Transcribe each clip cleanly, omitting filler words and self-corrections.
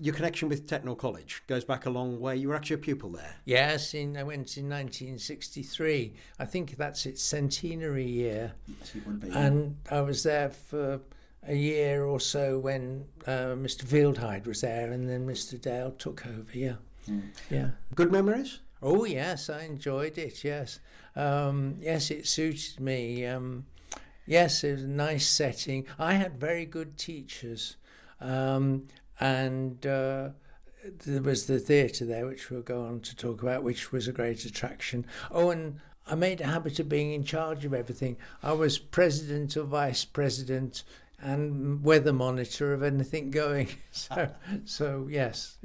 your connection with Tettenhall College goes back a long way. You were actually a pupil there. Yes, I went in 1963. I think that's its centenary year. Yes, it would be. And I was there for a year or so when Mr. Fieldhyde was there, and then Mr. Dale took over. Yeah, yeah. Good memories? Oh yes, I enjoyed it. Yes, yes, it suited me. Yes, it was a nice setting. I had very good teachers, and there was the theatre there, which we'll go on to talk about, which was a great attraction. Oh, and I made a habit of being in charge of everything. I was president or vice president and weather monitor of anything going. So yes,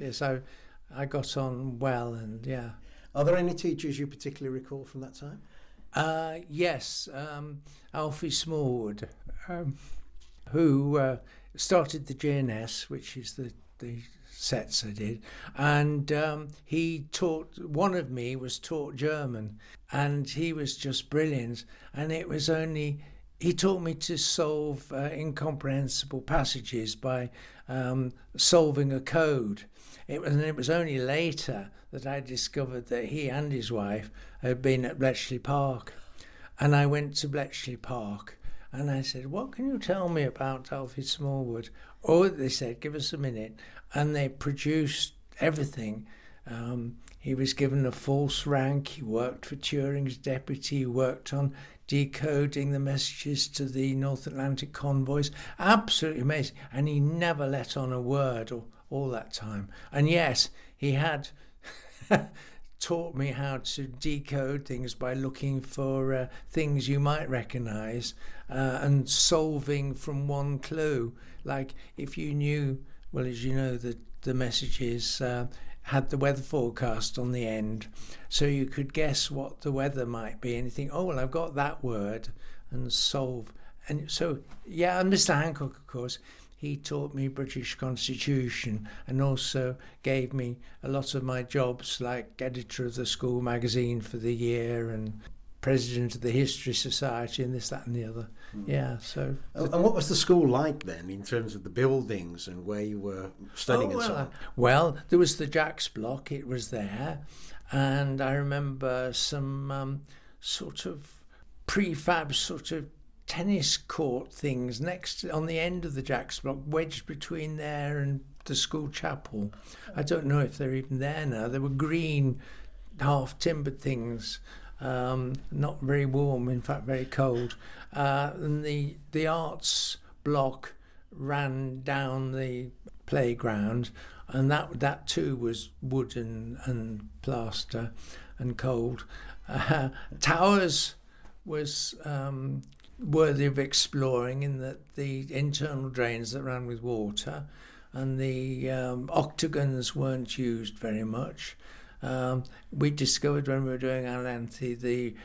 I got on well, and yeah. Are there any teachers you particularly recall from that time? Yes, Alfie Smallwood, who started the GNS, which is the sets I did, and he taught, one of me was taught German, and he was just brilliant, and it was only, he taught me to solve incomprehensible passages by solving a code. It was only later that I discovered that he and his wife had been at Bletchley Park. And I went to Bletchley Park and I said, what can you tell me about Alfie Smallwood? Oh, they said, give us a minute. And they produced everything. He was given a false rank. He worked for Turing's deputy. He worked on decoding the messages to the North Atlantic convoys. Absolutely amazing. And he never let on a word all that time. And yes, he had taught me how to decode things by looking for things you might recognise and solving from one clue. Like if you knew, well, as you know, the messages had the weather forecast on the end, so you could guess what the weather might be and you think, oh, well, I've got that word, and solve. And so, yeah, and Mr. Hancock, of course, he taught me British Constitution and also gave me a lot of my jobs, like editor of the school magazine for the year and president of the History Society and this, that and the other. Yeah, so... And what was the school like then in terms of the buildings and where you were studying and so on? Well, there was the Jacks Block, it was there, and I remember some sort of prefab sort of tennis court things next on the end of the Jacks Block, wedged between there and the school chapel. I don't know if they're even there now. They were green, half timbered things, not very warm, in fact very cold. And the arts block ran down the playground, and that too was wood and plaster and cold. Towers was worthy of exploring in that the internal drains that ran with water and the octagons weren't used very much. We discovered when we were doing our Lanthe the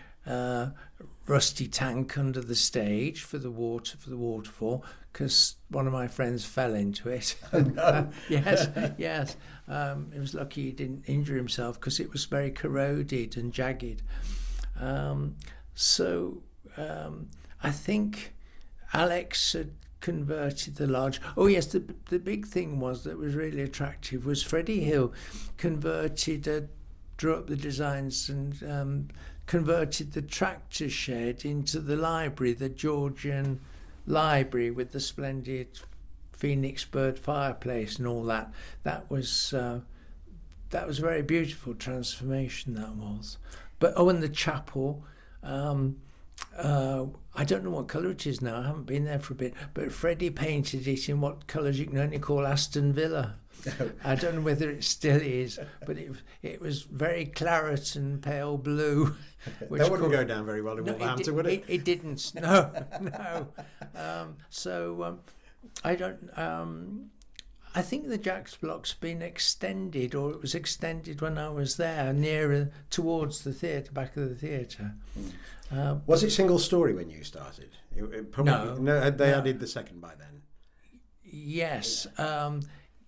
rusty tank under the stage for the waterfall, because one of my friends fell into it. Oh, no. Yes. He was lucky he didn't injure himself because it was very corroded and jagged. I think Alex had converted the large... Oh yes, the big thing that was really attractive was Freddie Hill converted, drew up the designs and converted the tractor shed into the library, the Georgian library with the splendid phoenix bird fireplace and all that. That was a very beautiful transformation, that was. But and the chapel... I don't know what colour it is now, I haven't been there for a bit, but Freddie painted it in what colours you can only call Aston Villa. I don't know whether it still is, but it was very claret and pale blue. Which that wouldn't go down very well in Wolverhampton, would it? It didn't, no. I don't... I think the Jacks Block's been extended, or it was extended when I was there, nearer towards the theatre, back of the theatre. Was it single story when you started? It probably, no, they added the second by then. Yes,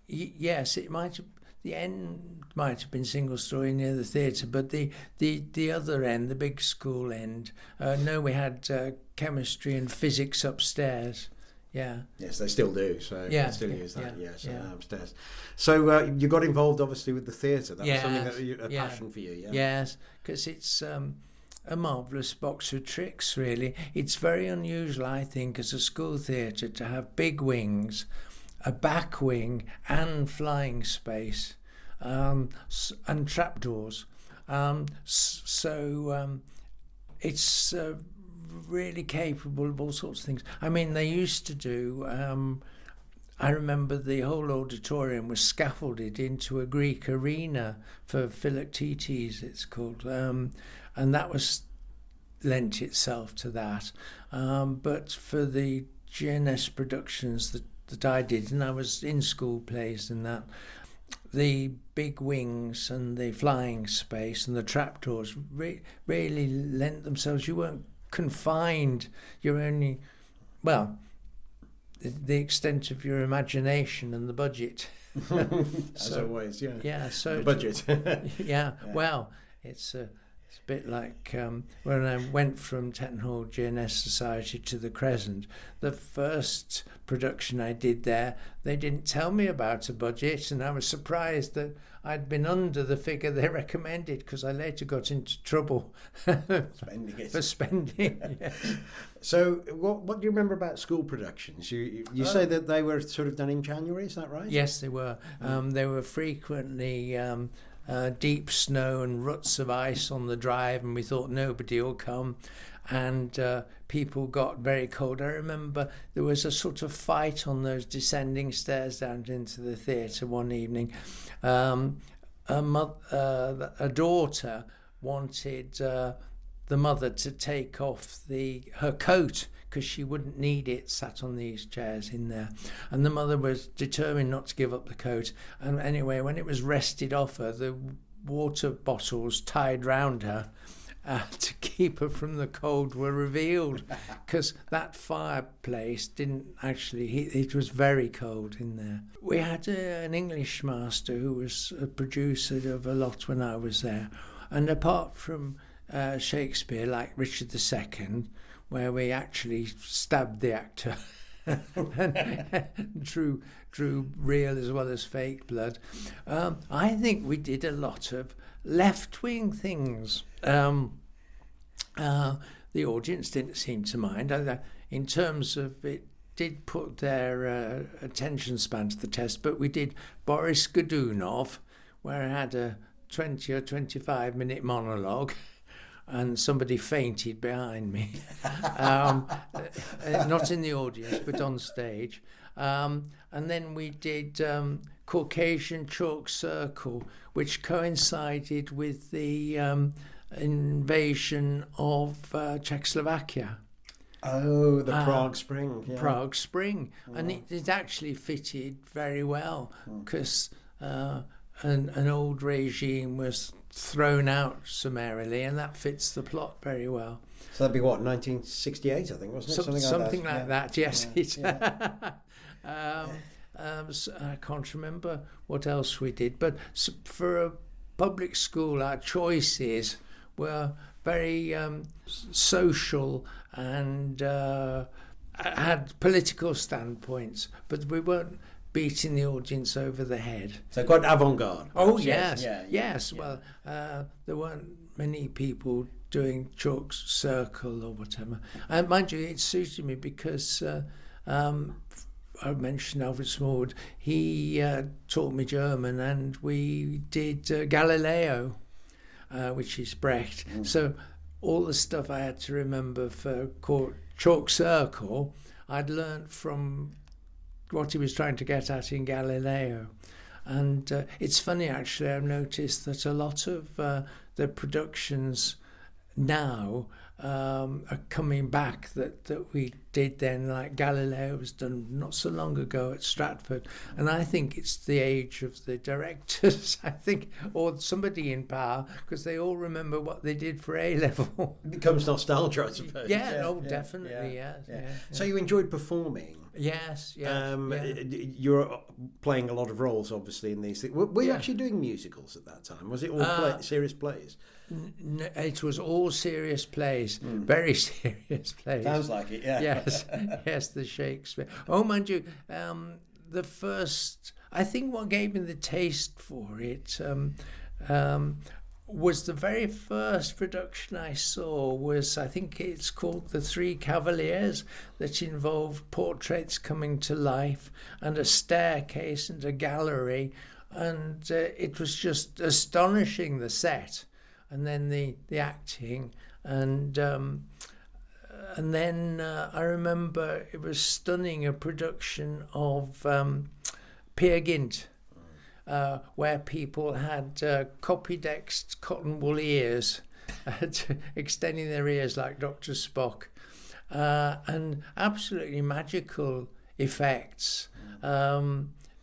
yes. It might have, the end might have been single story near the theatre, but the other end, the big school end, no, we had chemistry and physics upstairs. Yeah. Yes, they still do. So Yeah, they still use that. yeah, Yes, yeah. upstairs. So you got involved, obviously, with the theatre. That was something a Yeah. passion for you. Yeah. Yes, because it's a marvellous box of tricks, really. It's very unusual, I think, as a school theatre to have big wings, a back wing and flying space, and trapdoors. It's really capable of all sorts of things. I mean, they used to do... I remember the whole auditorium was scaffolded into a Greek arena for Philoctetes, it's called, and that was lent itself to that. But for the GNS productions that I did, and I was in school plays and that, the big wings and the flying space and the trapdoors really lent themselves. You weren't confined. You're only, well, the extent of your imagination and the budget. As always, yeah. Yeah, so the budget. yeah, well, it's a bit like when I went from Tettenhall GNS Society to the Crescent, the first production I did there, they didn't tell me about a budget, and I was surprised that I'd been under the figure they recommended, because I later got into trouble spending it. for spending. Yeah. So what do you remember about school productions? You say that they were sort of done in January, is that right? Yes, they were. They were frequently deep snow and ruts of ice on the drive, and we thought nobody will come, and people got very cold. I remember there was a sort of fight on those descending stairs down into the theatre one evening. A daughter wanted the mother to take off her coat because she wouldn't need it sat on these chairs in there, and the mother was determined not to give up the coat. And anyway, when it was wrested off her, the water bottles tied round her to keep her from the cold were revealed, because that fireplace didn't actually heat. It was very cold in there. We had an English master who was a producer of a lot when I was there, and apart from Shakespeare, like Richard II, where we actually stabbed the actor and drew real as well as fake blood, I think we did a lot of left-wing things. The audience didn't seem to mind. In terms of it, did put their attention span to the test, but we did Boris Godunov, where I had a 20 or 25 minute monologue, and somebody fainted behind me. Not in the audience, but on stage. And then we did Caucasian Chalk Circle, which coincided with the invasion of Czechoslovakia. Oh, the Prague Spring. Yeah. Prague Spring. And it actually fitted very well, because an old regime was thrown out summarily, and that fits the plot very well. So that'd be what, 1968, I think, wasn't it? Something like that, yes. Yeah. I can't remember what else we did, but for a public school, our choices were very social and had political standpoints, but we weren't beating the audience over the head. So quite avant-garde. Oh, yes. Yeah. Yes. Well, there weren't many people doing Chalk Circle or whatever. And mind you, it suited me because I mentioned Alfred Smallwood. He taught me German, and we did Galileo, which is Brecht. So all the stuff I had to remember for Chalk Circle, I'd learnt from what he was trying to get at in Galileo. And it's funny, actually, I've noticed that a lot of the productions now are coming back that we did then, like Galileo was done not so long ago at Stratford. And I think it's the age of the directors, I think, or somebody in power, because they all remember what they did for A-level. It becomes nostalgia, I suppose. Yeah, definitely, yeah. So you enjoyed performing Yes, You're playing a lot of roles, obviously, in these things. Were you actually doing musicals at that time? Was it all serious plays? It was all serious plays, very serious plays. Sounds like it, yeah. Yes, the Shakespeare. Oh, mind you, the first, I think what gave me the taste for it was the very first production I saw was, I think it's called The Three Cavaliers, that involved portraits coming to life and a staircase and a gallery, and it was just astonishing, the set, and then the acting, and then I remember it was stunning, a production of Peer Gynt, where people had copy-dexed cotton wool ears, extending their ears like Dr. Spock, and absolutely magical effects.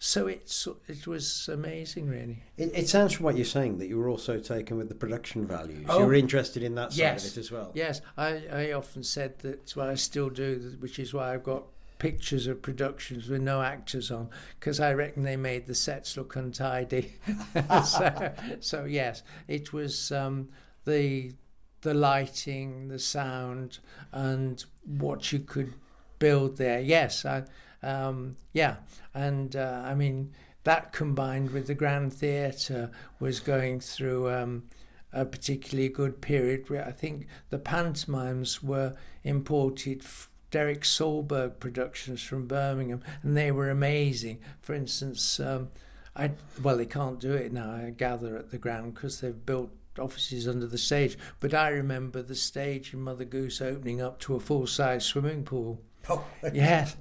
So it was amazing, really. It sounds from what you're saying that you were also taken with the production values. You were interested in that side of it as well. Yes, I often said that, well, I still do, which is why I've got pictures of productions with no actors on, because I reckon they made the sets look untidy. so yes, it was the lighting, the sound, and what you could build there. Yes, I mean, that combined with the Grand Theatre was going through a particularly good period where I think the pantomimes were imported Derek Solberg productions from Birmingham, and they were amazing. For instance, they can't do it now, I gather, at the Grand, because they've built offices under the stage. But I remember the stage in Mother Goose opening up to a full-size swimming pool. Oh, yes.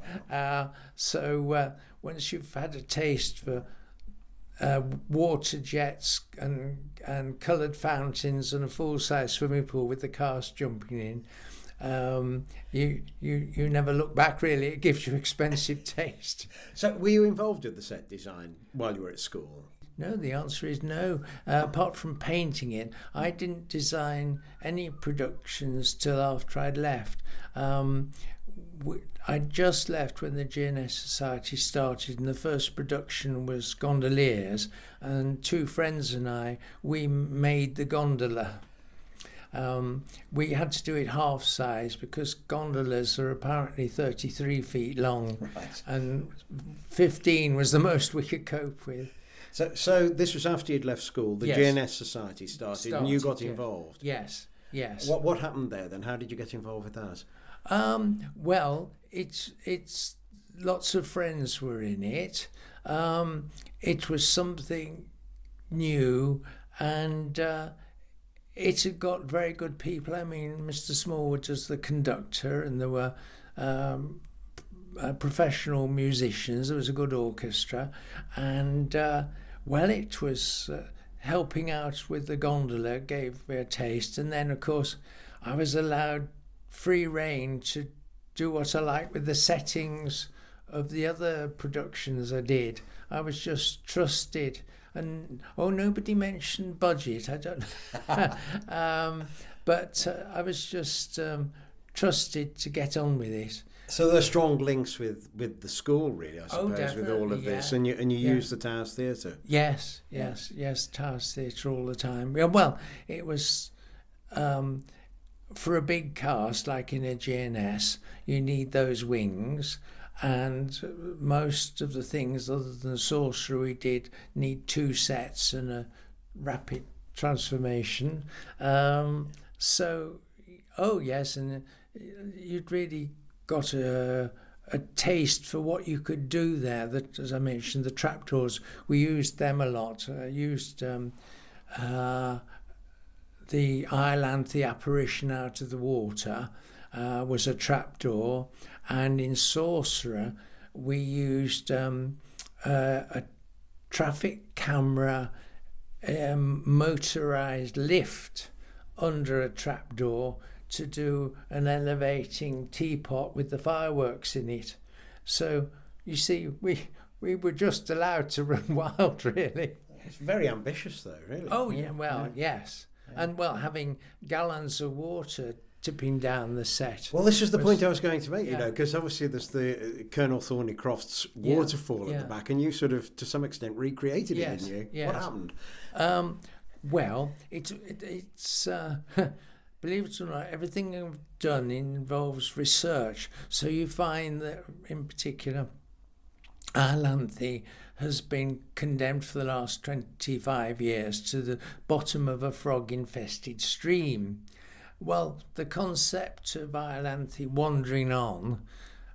So once you've had a taste for water jets and coloured fountains and a full-size swimming pool with the cars jumping in, you never look back, really. It gives you expensive taste. So were you involved with the set design while you were at school? No, the answer is no. Apart from painting it, I didn't design any productions till after I'd left. I just left when the GNS Society started, and the first production was Gondoliers, and two friends and we made the gondola. We had to do it half size because gondolas are apparently 33 feet long, right, and 15 was the most we could cope with. So this was after you'd left school, the GNS Society started and you got involved? Yes. What happened there then? How did you get involved with that? Well, it's lots of friends were in it. It was something new, and it had got very good people. I mean, Mr. Smallwood was the conductor, and there were professional musicians. There was a good orchestra, and it was helping out with the gondola gave me a taste. And then, of course, I was allowed free rein to do what I like with the settings of the other productions I did. I was just trusted, and nobody mentioned budget. I don't but I was just trusted to get on with it. So there are strong links with the school, really, I suppose, with all of this, and you use the Towers Theatre. Yes, Towers Theatre all the time. Well, it was for a big cast like in a GNS, you need those wings, and most of the things other than Sorcerer we did need two sets and a rapid transformation. And you'd really got a taste for what you could do there. That, as I mentioned, the trapdoors, we used them a lot. I used the island, the apparition out of the water, was a trapdoor, and in Sorcerer we used a traffic camera motorised lift under a trapdoor to do an elevating teapot with the fireworks in it. So you see, we were just allowed to run wild, really. It's very ambitious, though, really. Oh yeah, yes. And having gallons of water tipping down the set. Well, this is the point I was going to make, yeah. you know, because obviously there's the Colonel Thornycroft's waterfall at the back, and you sort of, to some extent, recreated it, didn't you? Yes. What happened? Well, it's believe it or not, everything I've done involves research. So you find that, in particular, Iolanthe has been condemned for the last 25 years to the bottom of a frog-infested stream. Well, the concept of Iolanthe wandering on,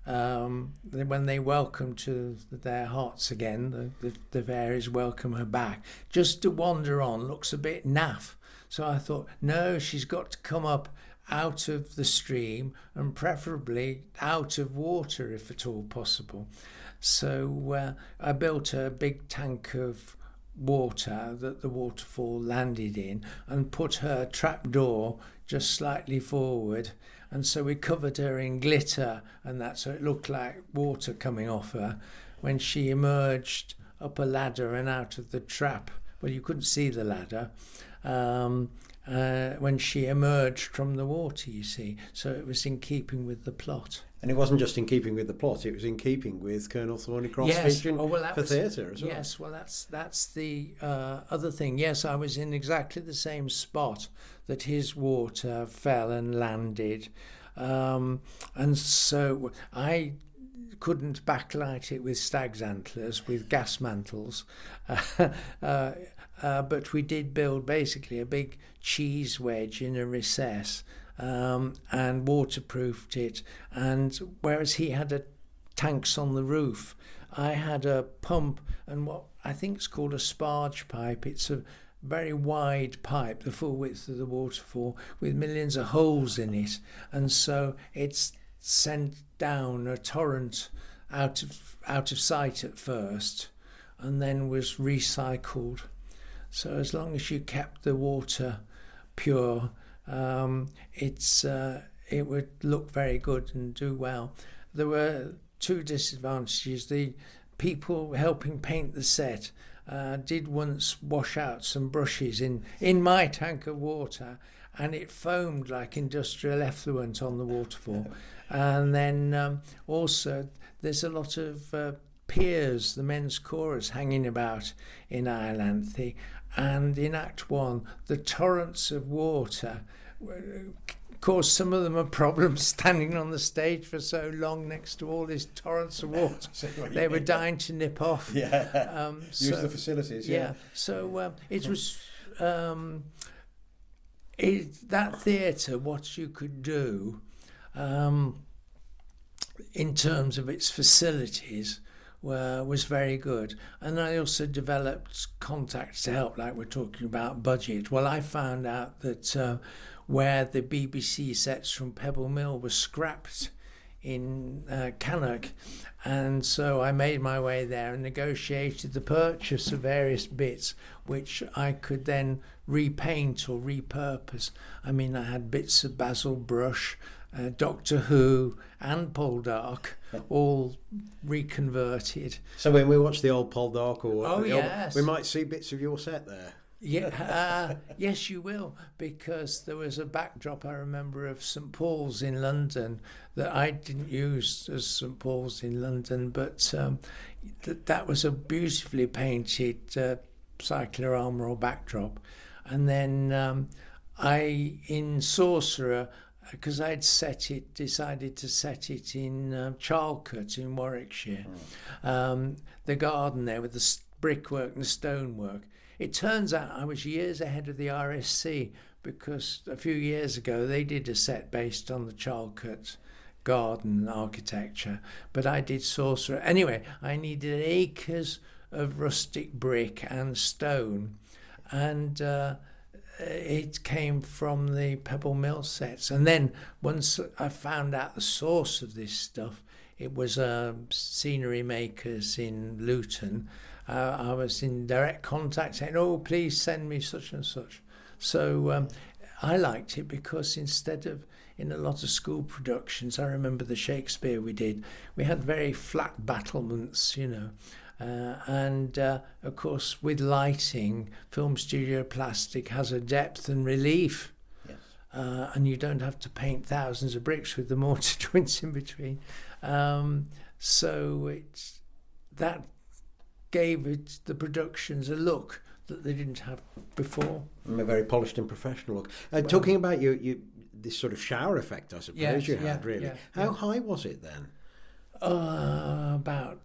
when they welcome to their hearts again, the fairies welcome her back, just to wander on looks a bit naff. So I thought, no, she's got to come up out of the stream and preferably out of water if at all possible. So I built a big tank of water that the waterfall landed in and put her trapdoor just slightly forward, and so we covered her in glitter and that, so it looked like water coming off her. When she emerged up a ladder and out of the trap, well, you couldn't see the ladder, when she emerged from the water, you see, so it was in keeping with the plot. And it wasn't just in keeping with the plot, it was in keeping with Colonel Thornycroft's vision for theatre as well. Yes, well, that's the other thing. Yes, I was in exactly the same spot that his water fell and landed. And so I couldn't backlight it with stag's antlers, with gas mantles. But we did build basically a big cheese wedge in a recess, and waterproofed it. And whereas he had tanks on the roof, I had a pump and what I think is called a sparge pipe. It's a very wide pipe, the full width of the waterfall, with millions of holes in it. And so it's sent down a torrent out of sight at first, and then was recycled. So as long as you kept the water pure, it would look very good and do well. There were two disadvantages. The people helping paint the set did once wash out some brushes in my tank of water, and it foamed like industrial effluent on the waterfall. And then also there's a lot of piers, the men's chorus, hanging about in Iolanthe. And in Act 1, the torrents of water caused some of them a problem standing on the stage for so long next to all these torrents of water. They were dying to nip off. Yeah, use the facilities. Yeah. So it was that theatre, what you could do in terms of its facilities was very good. And I also developed contacts to help, like we're talking about budget. Well, I found out that where the BBC sets from Pebble Mill were scrapped in Cannock, and so I made my way there and negotiated the purchase of various bits which I could then repaint or repurpose. I mean, I had bits of Basil Brush, Doctor Who and Poldark, all reconverted. So when we watch the old Poldark, yes, we might see bits of your set there. Yeah, yes, you will, because there was a backdrop, I remember, of St Paul's in London that I didn't use as St Paul's in London, but that was a beautifully painted circular armoural backdrop. And then in Sorcerer, because I'd decided to set it in Charlcote in Warwickshire, the garden there with the brickwork and the stonework. It turns out I was years ahead of the RSC, because a few years ago they did a set based on the Charlcote garden architecture, but I did Sorcerer. Anyway, I needed acres of rustic brick and stone, and it came from the Pebble Mill sets. And then once I found out the source of this stuff, it was scenery makers in Luton. I was in direct contact saying, oh, please send me such and such. So I liked it because instead of in a lot of school productions, I remember the Shakespeare we did, we had very flat battlements, you know. And of course, with lighting, film studio plastic has a depth and relief. Yes. and you don't have to paint thousands of bricks with the mortar joints in between. So that gave the productions a look that they didn't have before. A very polished and professional look. Talking about this sort of shower effect, I suppose you had, really. How high was it then? About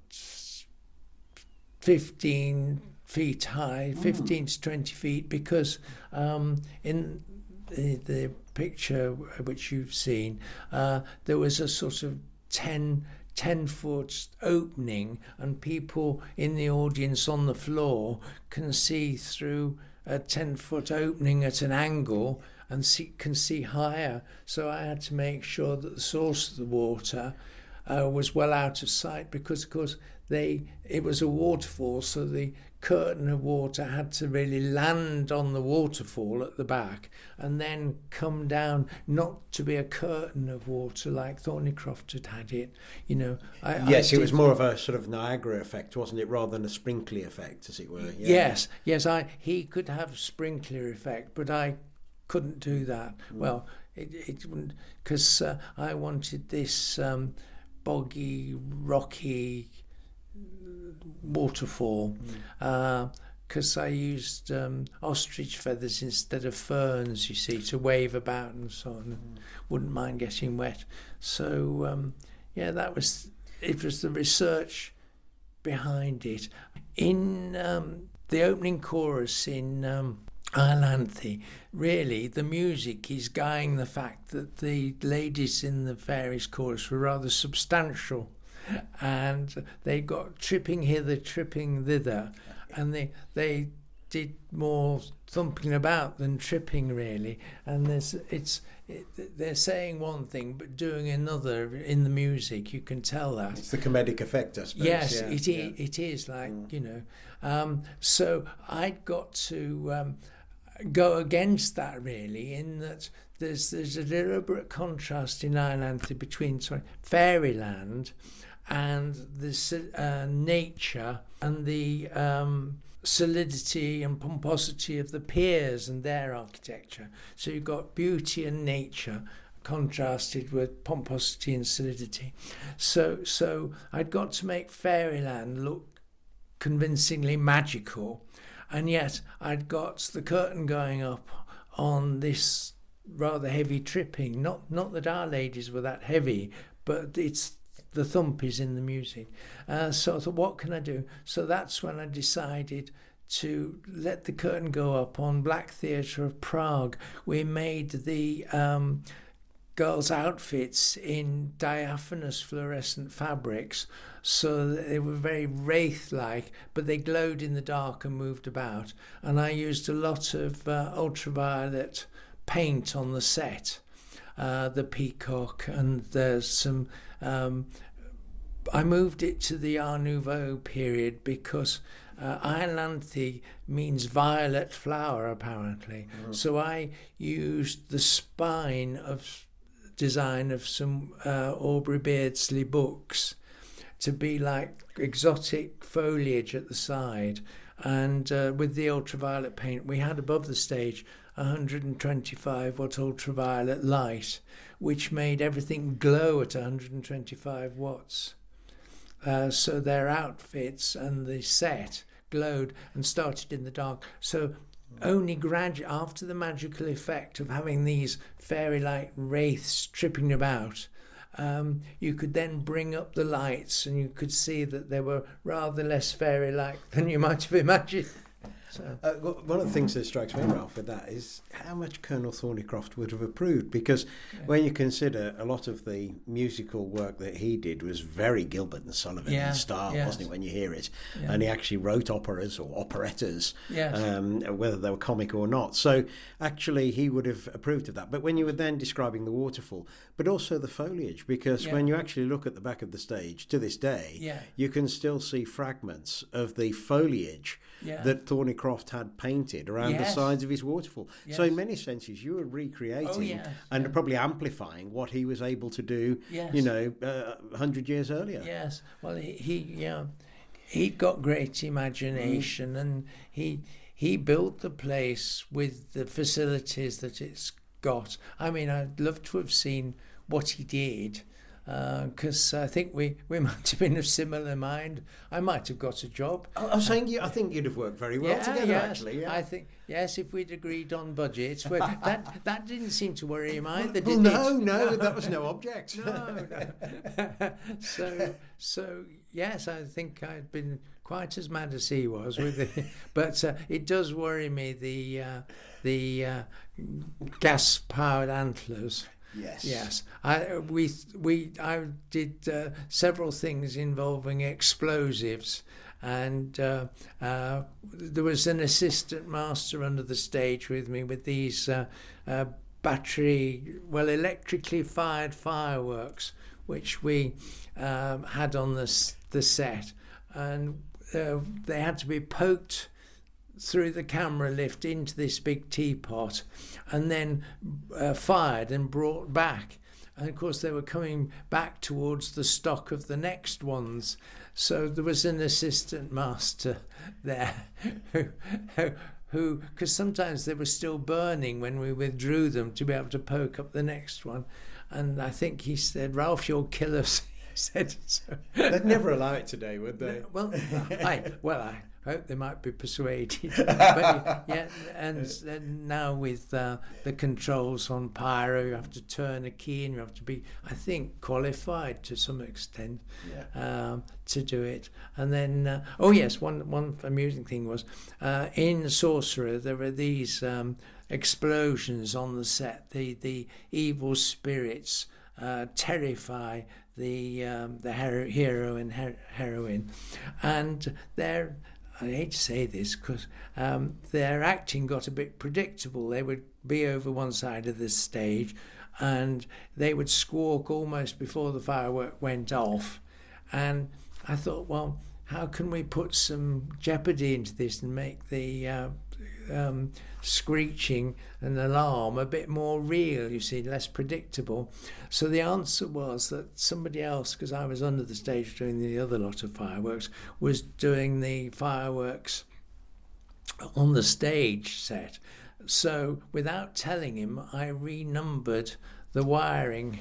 15 feet high, 15 to 20 feet, because in the picture which you've seen, there was a sort of 10-foot opening, and people in the audience on the floor can see through a 10-foot opening at an angle and can see higher. So I had to make sure that the source of the water was well out of sight, because of course it was a waterfall, so the curtain of water had to really land on the waterfall at the back and then come down, not to be a curtain of water like Thornycroft had it, you know. It was more of a sort of Niagara effect, wasn't it, rather than a sprinkly effect, as it were? Yes. He could have a sprinkler effect, but I couldn't do that. Well, it wouldn't, because I wanted this boggy, rocky waterfall, because I used ostrich feathers instead of ferns, you see, to wave about and so on. Wouldn't mind getting wet. So it was the research behind it. In the opening chorus in Iolanthe, really the music is guying the fact that the ladies in the fairies chorus were rather substantial, and they got tripping hither, tripping thither, and they did more thumping about than tripping, really. And they're saying one thing but doing another in the music. You can tell that. It's the comedic effect, I suppose. Yes, it is like, you know. So I'd got to go against that, really, in that there's a deliberate contrast in Iolanthe between fairyland and the nature and the solidity and pomposity of the piers and their architecture. So you've got beauty and nature contrasted with pomposity and solidity. So I'd got to make fairyland look convincingly magical, and yet I'd got the curtain going up on this rather heavy tripping. Not that our ladies were that heavy, but it's the thump is in the music. So I thought, what can I do? So that's when I decided to let the curtain go up on Black Theatre of Prague. We made the girls' outfits in diaphanous fluorescent fabrics, so that they were very wraith-like, but they glowed in the dark and moved about. And I used a lot of ultraviolet paint on the set, the peacock, and there's some... I moved it to the Art Nouveau period because Iolanthe means violet flower, apparently. So I used the spine of design of some Aubrey Beardsley books to be like exotic foliage at the side, and with the ultraviolet paint we had above the stage 125 watt ultraviolet light, which made everything glow at 125 watts. So their outfits and the set glowed and started in the dark. So only after the magical effect of having these fairy-like wraiths tripping about, you could then bring up the lights and you could see that they were rather less fairy-like than you might have imagined. So. One of the things that strikes me, Ralph, with that is how much Colonel Thornycroft would have approved, because when you consider a lot of the musical work that he did was very Gilbert and Sullivan in style, wasn't it, when you hear it? And he actually wrote operas or operettas, whether they were comic or not. So actually he would have approved of that. But when you were then describing the waterfall, but also the foliage, because when you actually look at the back of the stage to this day, you can still see fragments of the foliage that Thornycroft had painted around the sides of his waterfall. So in many senses you were recreating and probably amplifying what he was able to do 100 years earlier. Yes, well he got great imagination, and he built the place with the facilities that it's got. I mean, I'd love to have seen what he did, because I think we might have been of similar mind. I might have got a job. I was saying, I think you'd have worked very well together, yes. actually. Yeah. I think, yes, if we'd agreed on budgets. Well, that didn't seem to worry him either, did well, it? No, that was no object. No. So yes, I think I'd been quite as mad as he was with it. But it does worry me, the gas-powered antlers. Yes. I did several things involving explosives, and there was an assistant master under the stage with me with these electrically fired fireworks, which we had on the set, and they had to be poked through the camera lift into this big teapot, and then fired and brought back. And of course they were coming back towards the stock of the next ones. So there was an assistant master there who, because sometimes they were still burning when we withdrew them to be able to poke up the next one. And I think he said, "Ralph, you'll kill us." He said so. They'd never allow it today, would they? Well, I hope they might be persuaded. But yeah, and now with the controls on pyro, you have to turn a key, and you have to be, I think, qualified to some extent to do it. And then, one amusing thing was in Sorcerer there were these explosions on the set. The evil spirits terrify the hero and heroine, and they're, I hate to say this, because their acting got a bit predictable. They would be over one side of the stage and they would squawk almost before the firework went off. And I thought, well, how can we put some jeopardy into this and make the screeching and alarm a bit more real, you see, less predictable? So the answer was that somebody else, because I was under the stage doing the other lot of fireworks, was doing the fireworks on the stage set. So without telling him, I renumbered the wiring.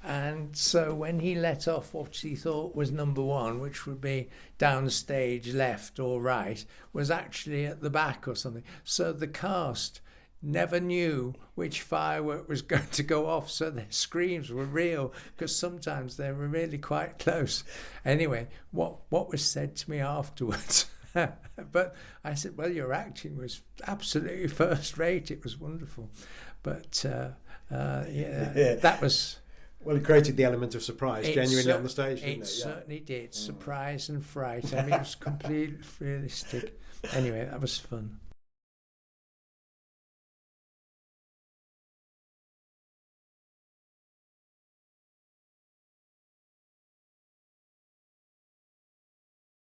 And so when he let off what he thought was number one, which would be downstage left or right, was actually at the back or something. So the cast never knew which firework was going to go off, so their screams were real, because sometimes they were really quite close. Anyway, what was said to me afterwards, but I said, well, your acting was absolutely first rate, it was wonderful. But that was... Well, it created the element of surprise, genuinely on the stage, didn't it? It certainly did. Surprise and fright. I mean, it was completely realistic. Anyway, that was fun.